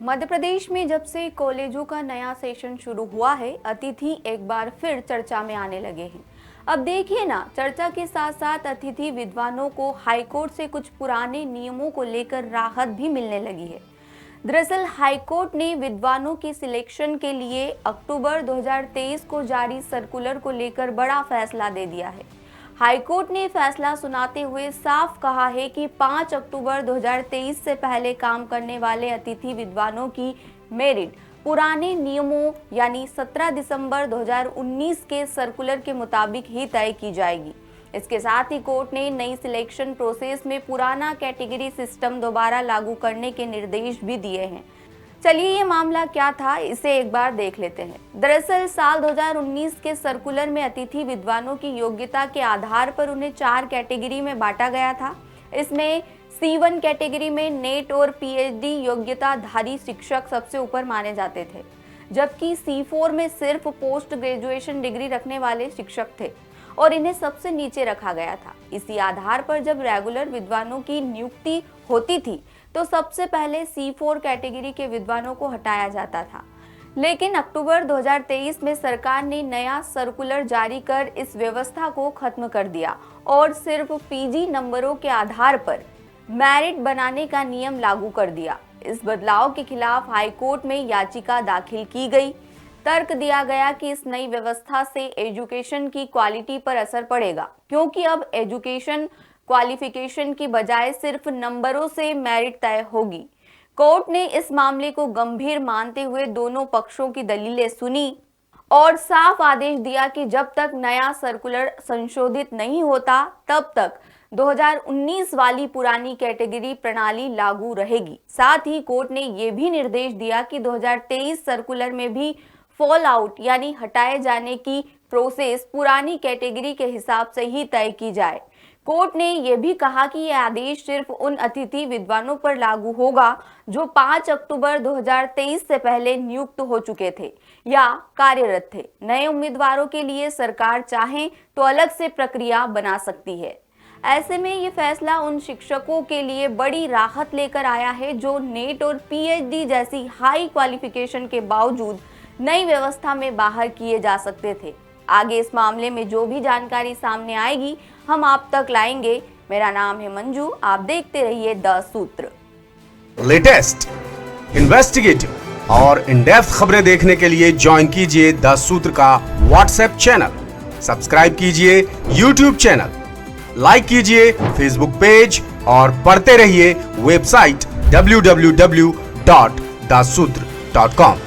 मध्य प्रदेश में जब से कॉलेजों का नया सेशन शुरू हुआ है, अतिथि एक बार फिर चर्चा में आने लगे हैं। अब देखिए ना, चर्चा के साथ साथ अतिथि विद्वानों को हाईकोर्ट से कुछ पुराने नियमों को लेकर राहत भी मिलने लगी है। दरअसल हाईकोर्ट ने विद्वानों की सिलेक्शन के लिए अक्टूबर 2023 को जारी सर्कुलर को लेकर बड़ा फैसला दे दिया है। हाईकोर्ट ने फैसला सुनाते हुए साफ कहा है कि 5 अक्टूबर 2023 से पहले काम करने वाले अतिथि विद्वानों की मेरिट पुराने नियमों यानी 17 दिसंबर 2019 के सर्कुलर के मुताबिक ही तय की जाएगी। इसके साथ ही कोर्ट ने नई सिलेक्शन प्रोसेस में पुराना कैटेगरी सिस्टम दोबारा लागू करने के निर्देश भी दिए हैं। चलिए ये मामला क्या था, इसे एक बार देख लेते हैं। दरअसल साल 2019 के सर्कुलर में अतिथि विद्वानों की योग्यता के आधार पर उन्हें 4 कैटेगरी में बांटा गया था। इसमें C1 कैटेगरी में नेट और PhD योग्यताधारी शिक्षक सबसे ऊपर माने जाते थे, जबकि C4 में सिर्फ पोस्ट ग्रेजुएशन डिग्री रखने वाले शिक्षक थे और इन्हें सबसे नीचे रखा गया था। इसी आधार पर जब रेगुलर विद्वानों की नियुक्ति होती थी तो सबसे पहले C4 कैटेगरी के विद्वानों को हटाया जाता था। लेकिन अक्टूबर 2023 में सरकार ने नया सर्कुलर जारी कर इस व्यवस्था को खत्म कर दिया और सिर्फ PG नंबरों के आधार पर मेरिट बनाने का नियम लागू कर दिया। इस बदलाव के खिलाफ हाईकोर्ट में याचिका दाखिल की गई। तर्क दिया गया कि इस नई व्यवस्था से एजुकेशन की क्वालिटी पर असर पड़ेगा, क्योंकि अब एजुकेशन क्वालिफिकेशन की बजाय सिर्फ नंबरों से मेरिट तय होगी। कोर्ट ने इस मामले को गंभीर मानते हुए दोनों पक्षों की दलीलें सुनी और साफ आदेश दिया कि जब तक नया सर्कुलर संशोधित नहीं होता तब तक 2019 वाली पुरानी कैटेगरी प्रणाली लागू रहेगी। साथ ही कोर्ट ने यह भी निर्देश दिया कि 2023 सर्कुलर में भी फॉल आउट यानी हटाए जाने की प्रोसेस पुरानी कैटेगरी के हिसाब से ही तय की जाए। कोर्ट ने यह भी कहा कि यह आदेश सिर्फ उन अतिथि विद्वानों पर लागू होगा जो 5 अक्टूबर 2023 से पहले नियुक्त हो चुके थे या कार्यरत थे। नए उम्मीदवारों के लिए सरकार चाहे तो अलग से प्रक्रिया बना सकती है। ऐसे में ये फैसला उन शिक्षकों के लिए बड़ी राहत लेकर आया है जो नेट और PhD जैसी हाई क्वालिफिकेशन के बावजूद नई व्यवस्था में बाहर किए जा सकते थे। आगे इस मामले में जो भी जानकारी सामने आएगी हम आप तक लाएंगे। मेरा नाम है मंजू, आप देखते रहिए द सूत्र। लेटेस्ट, इन्वेस्टिगेटिव और इन डेप्थ खबरें देखने के लिए ज्वाइन कीजिए द सूत्र का व्हाट्सएप चैनल, सब्सक्राइब कीजिए यूट्यूब चैनल, लाइक कीजिए फेसबुक पेज और पढ़ते रहिए वेबसाइट www.daसूत्र.com।